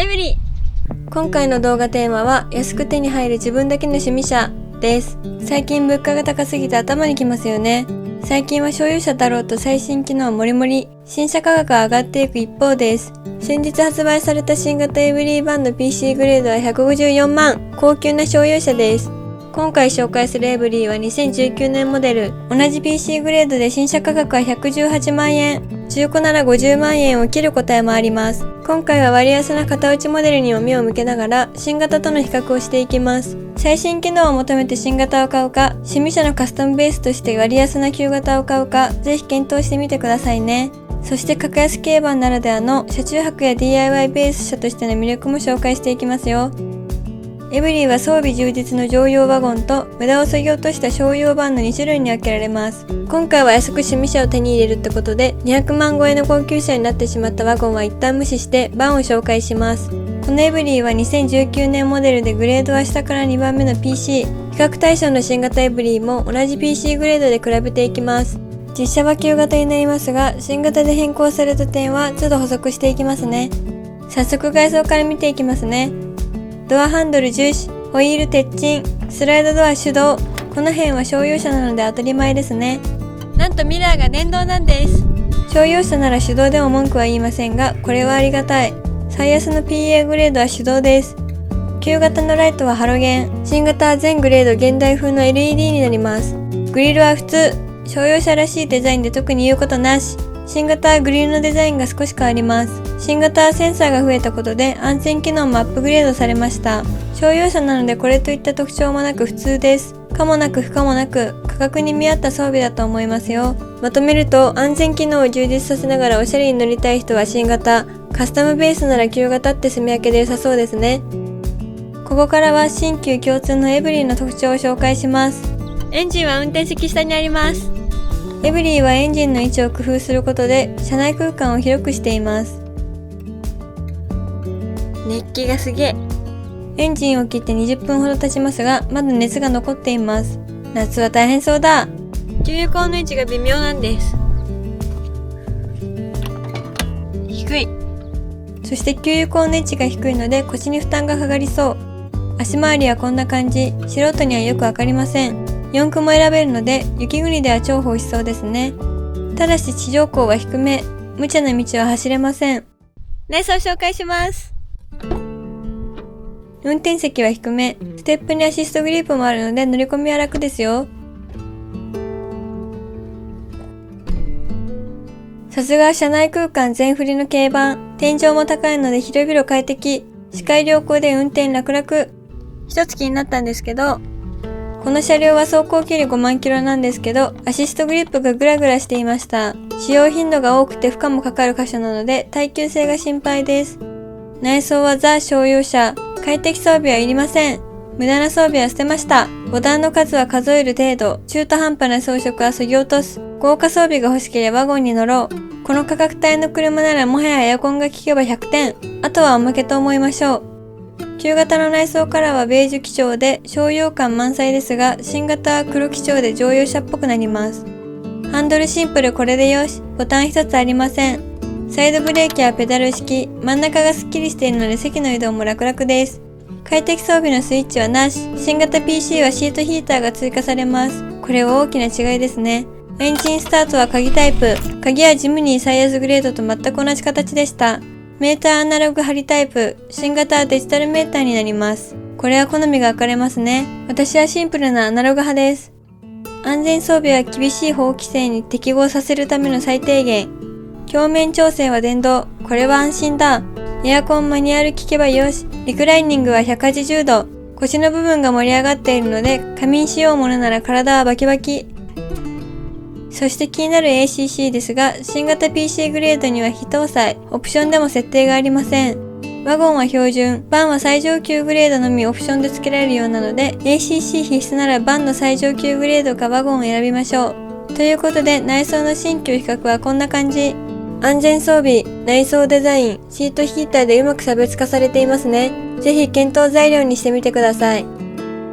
エブリ。今回の動画テーマは安く手に入る自分だけの趣味車です。最近物価が高すぎて頭にきますよね。最近は所有者だろうと最新機能もりもり、新車価格が上がっていく一方です。先日発売された新型エブリィバンド PC グレードは154万、高級な所有車です。今回紹介するエブリィは2019年モデル。同じ PC グレードで新車価格は118万円。中古なら50万円を切る答えもあります。今回は割安な型落ちモデルにも目を向けながら新型との比較をしていきます。最新機能を求めて新型を買うか、趣味車のカスタムベースとして割安な旧型を買うか、ぜひ検討してみてくださいね。そして格安競馬ならではの車中泊や DIY ベース車としての魅力も紹介していきますよ。エブリィは装備充実の乗用ワゴンと無駄を削ぎ落とした商用バンの2種類に分けられます。今回は安く趣味車を手に入れるってことで200万超えの高級車になってしまったワゴンは一旦無視してバンを紹介します。このエブリィは2019年モデルでグレードは下から2番目の PC。比較対象の新型エブリィも同じ PC グレードで比べていきます。実車は旧型になりますが、新型で変更された点は都度補足していきますね。早速外装から見ていきますね。ドアハンドル重視、ホイール鉄鎮、スライドドア手動。この辺は商用車なので当たり前ですね。なんとミラーが電動なんです。商用車なら手動でも文句は言いませんが、これはありがたい。最安の PA グレードは手動です。旧型のライトはハロゲン、新型は全グレード現代風の LED になります。グリルは普通、商用車らしいデザインで特に言うことなし。新型はグリルのデザインが少し変わります。新型はセンサーが増えたことで安全機能もアップグレードされました。商用車なのでこれといった特徴もなく普通です。可もなく不可もなく価格に見合った装備だと思いますよ。まとめると安全機能を充実させながらおしゃれに乗りたい人は新型、カスタムベースなら旧型って住み分けで良さそうですね。ここからは新旧共通のエブリィの特徴を紹介します。エンジンは運転席下にあります。エブリィはエンジンの位置を工夫することで車内空間を広くしています。熱気がすげえ。エンジンを切って20分ほど経ちますが、まだ熱が残っています。夏は大変そうだ。給油口の位置が微妙なんです。低い。そして給油口の位置が低いので腰に負担がかかりそう。足回りはこんな感じ。素人にはよくわかりません。4区も選べるので雪国では重宝しそうですね。ただし地上高は低め、無茶な道は走れません。内装紹介します。運転席は低め、ステップにアシストグリップもあるので乗り込みは楽ですよ。さすが車内空間全振りの軽バン、天井も高いので広々快適、視界良好で運転楽々。一つ気になったんですけど、この車両は走行距離5万キロなんですけど、アシストグリップがグラグラしていました。使用頻度が多くて負荷もかかる箇所なので耐久性が心配です。内装はザ商用車、快適装備はいりません。無駄な装備は捨てました。ボタンの数は数える程度、中途半端な装飾は削ぎ落とす。豪華装備が欲しければワゴンに乗ろう。この価格帯の車ならもはやエアコンが効けば100点。あとはおまけと思いましょう。旧型の内装カラーはベージュ基調で商用感満載ですが、新型は黒基調で乗用車っぽくなります。ハンドルシンプルこれでよし、ボタン一つありません。サイドブレーキはペダル式、真ん中がスッキリしているので席の移動も楽々です。快適装備のスイッチはなし、新型 PC はシートヒーターが追加されます。これは大きな違いですね。エンジンスタートは鍵タイプ、鍵はジムニー最安グレードと全く同じ形でした。メーターアナログ貼りタイプ、新型はデジタルメーターになります。これは好みが分かれますね。私はシンプルなアナログ派です。安全装備は厳しい法規制に適合させるための最低限。鏡面調整は電動、これは安心だ。エアコンマニュアル効けばよし。リクライニングは180度。腰の部分が盛り上がっているので、仮眠しようものなら体はバキバキ。そして気になる ACC ですが、新型 PC グレードには非搭載、オプションでも設定がありません。ワゴンは標準、バンは最上級グレードのみオプションで付けられるようなので、ACC 必須ならバンの最上級グレードかワゴンを選びましょう。ということで、内装の新旧比較はこんな感じ。安全装備、内装デザイン、シートヒーターでうまく差別化されていますね。ぜひ検討材料にしてみてください。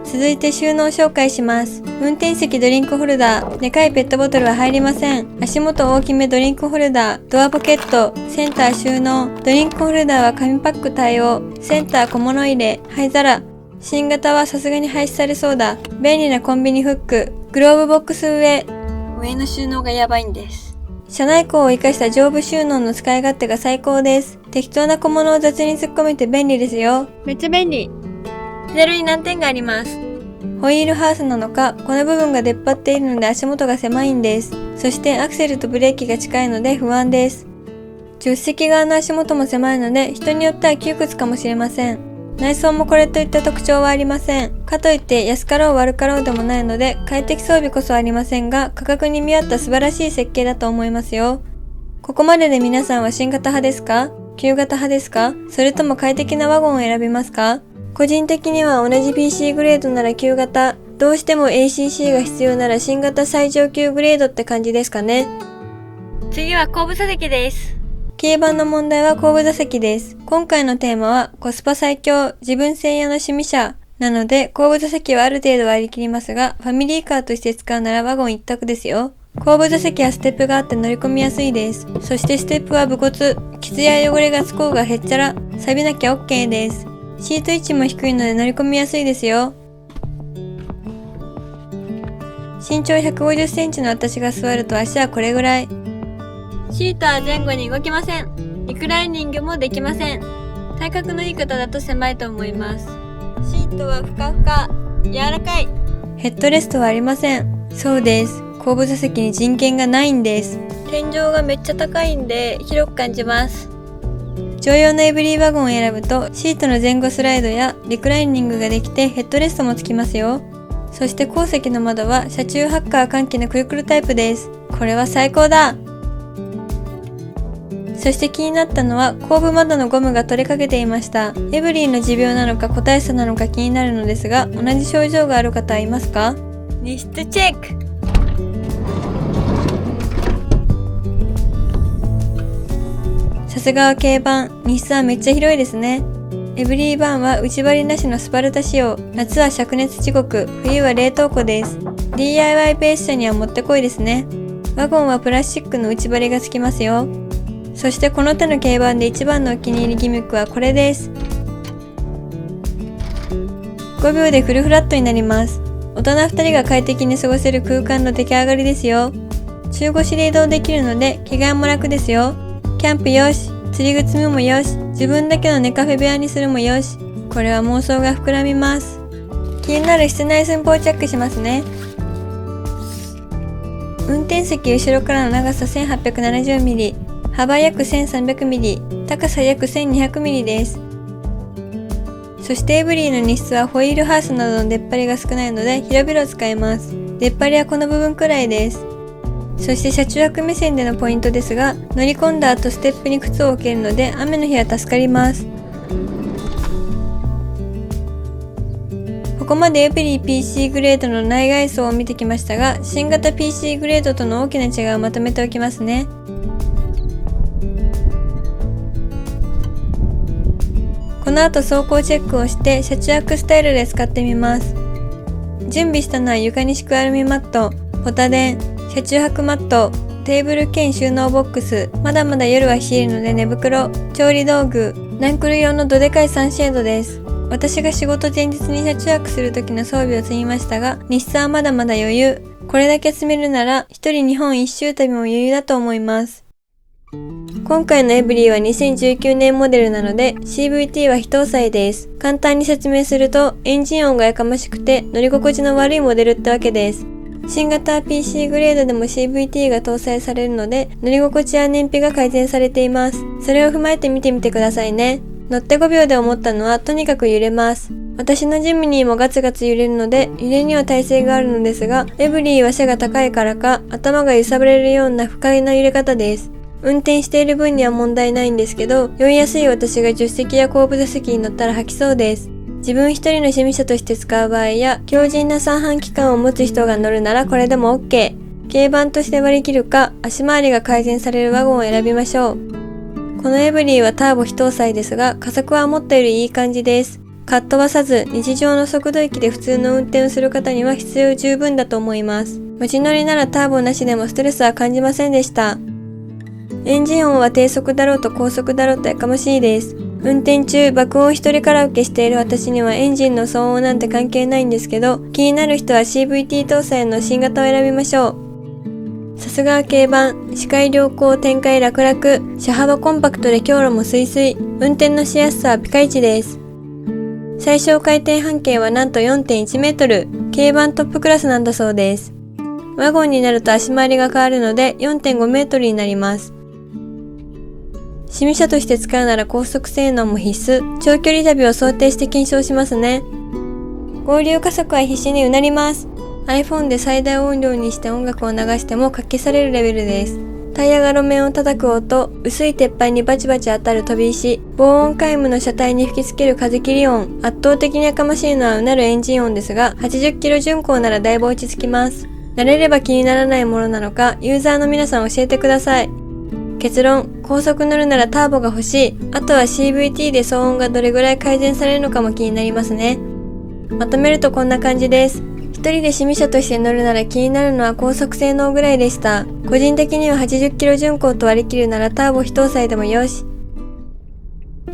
続いて収納紹介します。運転席ドリンクホルダー、でかいペットボトルは入りません。足元大きめドリンクホルダー、ドアポケット、センター収納、ドリンクホルダーは紙パック対応、センター小物入れ、灰皿。新型はさすがに廃止されそうだ。便利なコンビニフック、グローブボックス上の収納がやばいんです。車内高を生かした上部収納の使い勝手が最高です。適当な小物を雑に突っ込めて便利ですよ。めっちゃ便利。左に難点があります。ホイールハウスなのか、この部分が出っ張っているので足元が狭いんです。そしてアクセルとブレーキが近いので不安です。助手席側の足元も狭いので人によっては窮屈かもしれません。内装もこれといった特徴はありません。かといって安かろう悪かろうでもないので快適装備こそありませんが、価格に見合った素晴らしい設計だと思いますよ。ここまでで皆さんは新型派ですか？旧型派ですか？それとも快適なワゴンを選びますか？個人的には同じ PC グレードなら旧型、どうしても ACC が必要なら新型最上級グレードって感じですかね。次は後部座席です。軽バンの問題は後部座席です。今回のテーマはコスパ最強、自分専用の趣味車なので後部座席はある程度割り切りますが、ファミリーカーとして使うならワゴン一択ですよ。後部座席はステップがあって乗り込みやすいです。そしてステップは無骨、傷や汚れがつこうがへっちゃら、錆びなきゃ OK です。シート位置も低いので乗り込みやすいですよ。身長150センチの私が座ると足はこれぐらい。シートは前後に動きません。リクライニングもできません。体格のいい方だと狭いと思います。シートはふかふか、柔らかい。ヘッドレストはありません。そうです。後部座席に人権がないんです。天井がめっちゃ高いんで広く感じます。乗用のエブリィワゴンを選ぶとシートの前後スライドやリクライニングができてヘッドレストもつきますよ。そして後席の窓は車中ハッカー換気のくるくるタイプです。これは最高だ。そして気になったのは後部窓のゴムが取れかけていました。エブリィの持病なのか個体差なのか気になるのですが、同じ症状がある方はいますか？荷室チェック。さすがは軽バン、荷室はめっちゃ広いですね。エブリィバンは内張りなしのスパルタ仕様、夏は灼熱地獄、冬は冷凍庫です。DIY ベース車にはもってこいですね。ワゴンはプラスチックの内張りがつきますよ。そしてこの手の軽バンで一番のお気に入りギミックはこれです。5秒でフルフラットになります。大人2人が快適に過ごせる空間の出来上がりですよ。中腰で移動できるので着替えも楽ですよ。キャンプよし、釣り具積むもよし、自分だけの寝カフェ部屋にするもよし。これは妄想が膨らみます。気になる室内寸法チェックしますね。運転席後ろからの長さ 1870mm、幅約 1300mm、高さ約 1200mm です。そしてエブリィの荷室はホイールハウスなどの出っ張りが少ないので広々使えます。出っ張りはこの部分くらいです。そして車中泊目線でのポイントですが、乗り込んだ後ステップに靴を置けるので雨の日は助かります。ここまでエブリィ PC グレードの内外装を見てきましたが、新型 PC グレードとの大きな違いをまとめておきますね。この後走行チェックをして車中泊スタイルで使ってみます。準備したのは床に敷くアルミマット、ポタ電、車中泊マット、テーブル兼収納ボックス、まだまだ夜は冷えるので寝袋、調理道具、ナンクル用のどでかいサンシェードです。私が仕事前日に車中泊する時の装備を積みましたが、日数はまだまだ余裕。これだけ積めるなら、一人日本一周旅も余裕だと思います。今回のエブリィは2019年モデルなので CVT は非搭載です。簡単に説明するとエンジン音がやかましくて乗り心地の悪いモデルってわけです。新型 PC グレードでも CVT が搭載されるので乗り心地や燃費が改善されています。それを踏まえて見てみてくださいね。乗って5秒で思ったのはとにかく揺れます。私のジムニーもガツガツ揺れるので揺れには耐性があるのですが、エブリィは背が高いからか頭が揺さぶられるような不快な揺れ方です。運転している分には問題ないんですけど、酔いやすい私が助手席や後部座席に乗ったら吐きそうです。自分一人の趣味車として使う場合や、強靭な三半規管を持つ人が乗るならこれでも OK。軽バンとして割り切るか、足回りが改善されるワゴンを選びましょう。このエブリィはターボ非搭載ですが、加速は思ったよりいい感じです。かっ飛ばさず日常の速度域で普通の運転をする方には必要十分だと思います。街乗りならターボなしでもストレスは感じませんでした。エンジン音は低速だろうと高速だろうとやかましいです。運転中爆音一人カラオケしている私にはエンジンの騒音なんて関係ないんですけど、気になる人は CVT 搭載の新型を選びましょう。さすがは軽バン、視界良好、展開楽々、車幅コンパクトで強路もスイスイ、運転のしやすさはピカイチです。最小回転半径はなんと 4.1 メートル、軽バントップクラスなんだそうです。ワゴンになると足回りが変わるので 4.5 メートルになります。趣味車として使うなら高速性能も必須、長距離旅を想定して検証しますね。合流加速は必死にうなります。iPhone で最大音量にして音楽を流してもかき消されるレベルです。タイヤが路面を叩く音、薄い鉄板にバチバチ当たる飛び石、防音皆無の車体に吹きつける風切り音、圧倒的にやかましいのはうなるエンジン音ですが、80キロ巡航ならだいぶ落ち着きます。慣れれば気にならないものなのか、ユーザーの皆さん教えてください。結論、高速乗るならターボが欲しい。あとは CVT で騒音がどれぐらい改善されるのかも気になりますね。まとめるとこんな感じです。一人で趣味車として乗るなら気になるのは高速性能ぐらいでした。個人的には80キロ巡航と割り切るならターボ非搭載でもよし。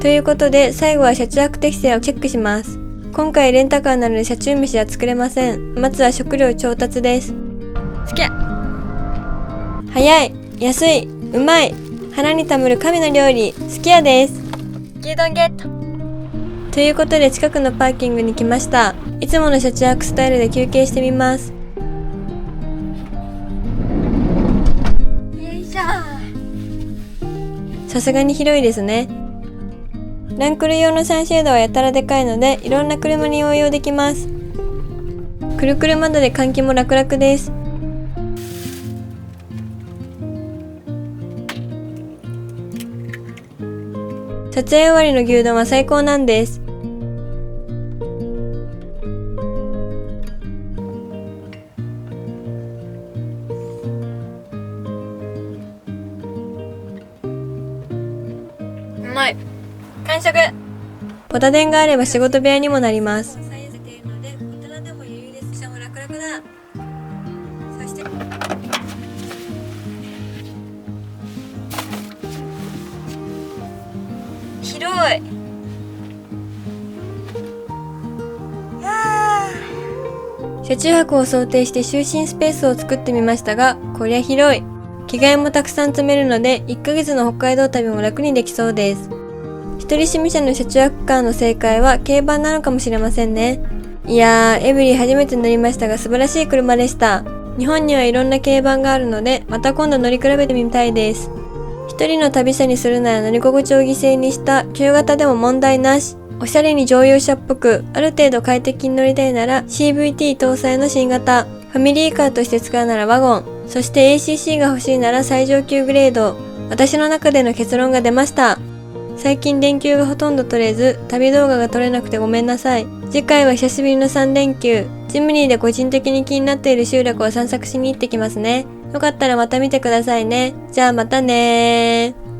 ということで最後は車中泊適正をチェックします。今回レンタカーなので車中飯は作れません。まずは食料調達です。すきゃ早い、安い、うまい、腹にたむる神の料理、すき家です。牛丼ゲットということで近くのパーキングに来ました。いつもの車中泊スタイルで休憩してみます。よいしょ。さすがに広いですね。ランクル用のサンシェードはやたらでかいのでいろんな車に応用できます。くるくる窓で換気も楽々です。撮影終わりの牛丼は最高なんです。うまい。完食。ポタ電があれば仕事部屋にもなります。広い。車中泊を想定して就寝スペースを作ってみましたが、こりゃ広い。着替えもたくさん積めるので1ヶ月の北海道旅も楽にできそうです。一人趣味者の車中泊カーの正解は軽バンなのかもしれませんね。いやー、エブリィ初めて乗りましたが素晴らしい車でした。日本にはいろんな軽バンがあるのでまた今度乗り比べてみたいです。一人の旅車にするなら乗り心地を犠牲にした旧型でも問題なし。おしゃれに乗用車っぽく、ある程度快適に乗りたいなら CVT 搭載の新型。ファミリーカーとして使うならワゴン。そして ACC が欲しいなら最上級グレード。私の中での結論が出ました。最近連休がほとんど取れず、旅動画が撮れなくてごめんなさい。次回は久しぶりの3連休。ジムニーで個人的に気になっている集落を散策しに行ってきますね。よかったらまた見てくださいね。じゃあまたねー。